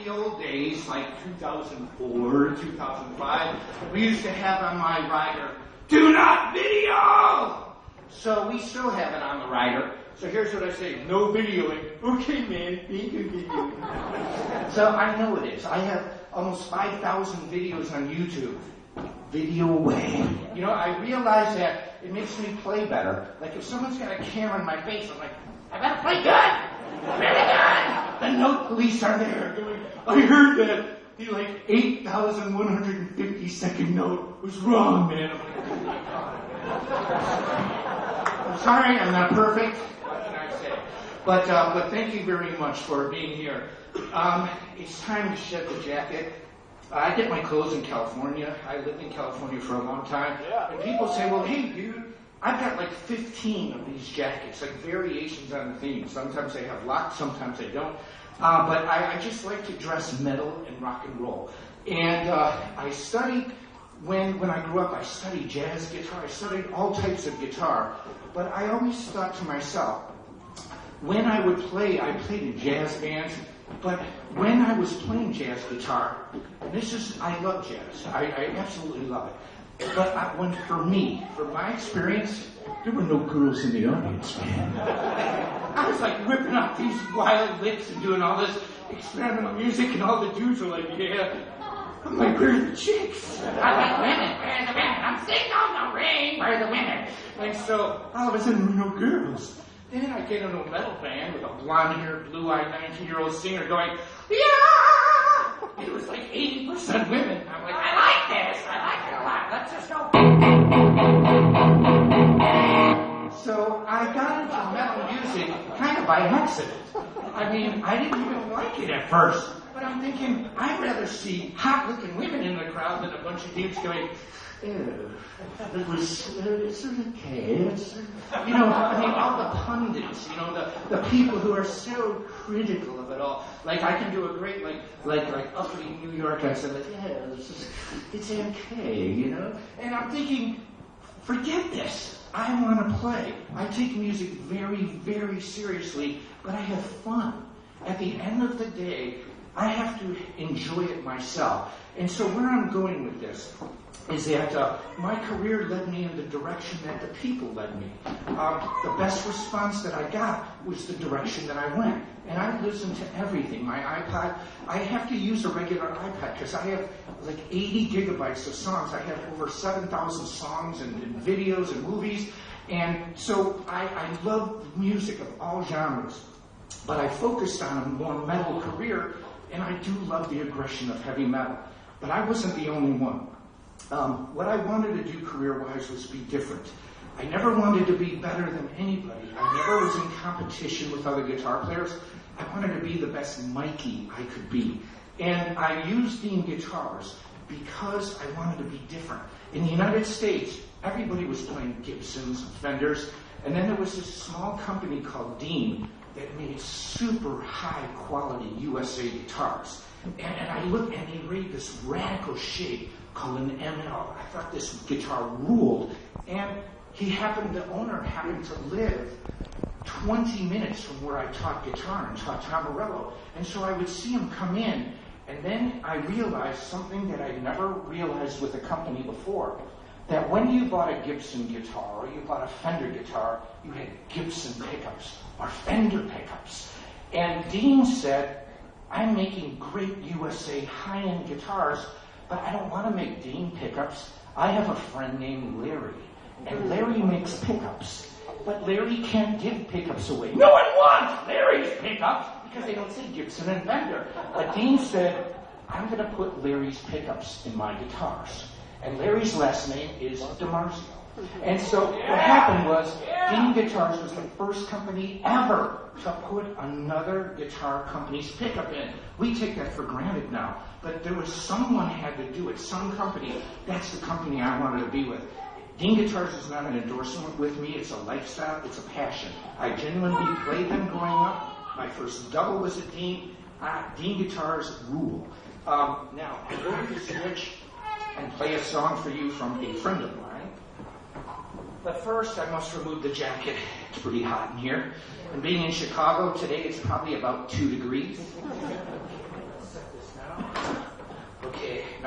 the old days, like 2004, 2005, we used to have on my rider, "Do not video!" So we still have it on the rider. So here's what I say, no videoing. Okay, man, ain't gonna video. So I know it is. I have almost 5,000 videos on YouTube. Video away. You know, I realize that it makes me play better. Like if someone's got a camera in my face, I'm like, I better play good. Really good. The note police are there going, I heard that the like 8,152nd note was wrong, man. I'm sorry, I'm not perfect. What can I say? But thank you very much for being here. It's time to shed the jacket. I get my clothes in California. I lived in California for a long time. Yeah. And people say, well, hey, dude, I've got like 15 of these jackets, like variations on the theme. Sometimes they have locks, sometimes they don't. But I just like to dress metal and rock and roll. And I studied, when I grew up, I studied jazz guitar. I studied all types of guitar. But I always thought to myself, when I would play, I played in jazz bands. But when I was playing jazz guitar, I love jazz. I absolutely love it. But for my experience, there were no girls in the audience, man. I was like whipping out these wild licks and doing all this experimental music, and all the dudes were like, yeah. I'm like, where are the chicks? I like women. Where are the women? I'm sitting on the ring. Where are the women? And so all of a sudden, there were no girls. Then I get into a metal band with a blonde-haired, blue-eyed 19-year-old singer going, yeah! It was like 80% women. I'm like, I like this. I like it a lot. Let's just go. So I got into metal music kind of by accident. I mean, I didn't even like it at first. But I'm thinking, I'd rather see hot-looking women in the crowd than a bunch of dudes going, ew, it's okay. You know, I mean, all the pundits, you know, the people who are so critical of it all. Like, I can do a great, like uppity New York accent, like, yeah, it's okay, you know? And I'm thinking, forget this. I want to play. I take music very, very seriously, but I have fun. At the end of the day, I have to enjoy it myself. And so where I'm going with this is that my career led me in the direction that the people led me. The best response that I got was the direction that I went. And I listen to everything. My iPod, I have to use a regular iPad because I have like 80 gigabytes of songs. I have over 7,000 songs and videos and movies. And so I love music of all genres. But I focused on a more metal career, and I do love the aggression of heavy metal. But I wasn't the only one. What I wanted to do career-wise was be different. I never wanted to be better than anybody. I never was in competition with other guitar players. I wanted to be the best Mikey I could be. And I used Dean guitars because I wanted to be different. In the United States, everybody was playing Gibsons and Fenders. And then there was this small company called Dean that made super high-quality USA guitars. And I looked, and they made this radical shape called an ML. I thought this guitar ruled. And the owner happened to live 20 minutes from where I taught guitar and taught Tom Morello. And so I would see him come in, and then I realized something that I never realized with a company before, that when you bought a Gibson guitar or you bought a Fender guitar, you had Gibson pickups or Fender pickups. And Dean said, I'm making great USA high-end guitars, but I don't want to make Dean pickups. I have a friend named Larry, and Larry makes pickups. But Larry can't give pickups away. No one wants Larry's pickups because they don't say Gibson and Fender. But Dean said, I'm going to put Larry's pickups in my guitars. And Larry's last name is DiMarzio. And so what happened was, Dean Guitars was the first company ever to put another guitar company's pickup in. We take that for granted now. But there was someone had to do it, some company. That's the company I wanted to be with. Dean Guitars is not an endorsement with me. It's a lifestyle. It's a passion. I genuinely played them growing up. My first double was at Dean. Dean Guitars rule. Now, I'm going to switch and play a song for you from a friend of mine. But first, I must remove the jacket. It's pretty hot in here. And being in Chicago today, it's probably about 2 degrees.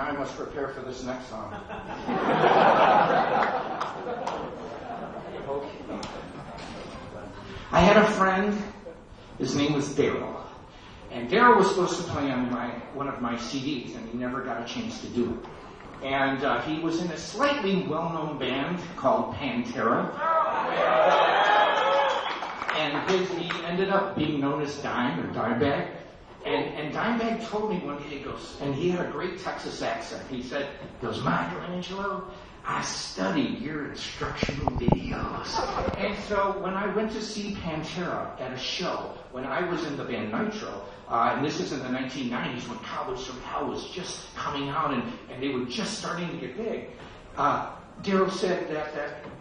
Now I must prepare for this next song. Okay. I had a friend, his name was Daryl. And Daryl was supposed to play on one of my CDs, and he never got a chance to do it. And he was in a slightly well-known band called Pantera. And he ended up being known as Dimebag. And Dimebag told me one day, he goes, and he had a great Texas accent. He said, Michelangelo, I studied your instructional videos. And so when I went to see Pantera at a show, when I was in the band Nitro, and this is in the 1990s when Cowboys from Hell was just coming out and they were just starting to get big, Daryl said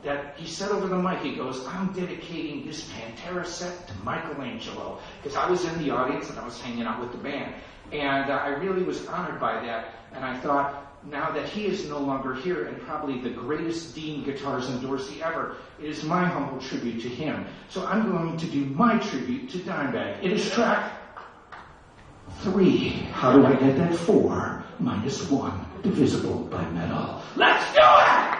that he said over the mic, he goes, I'm dedicating this Pantera set to Michelangelo, because I was in the audience and I was hanging out with the band. And I really was honored by that, and I thought, now that he is no longer here and probably the greatest Dean guitars endorsee ever, it is my humble tribute to him. So I'm going to do my tribute to Dimebag. It is track 3. How do I get that 4 minus 1 divisible by metal? Let's do it!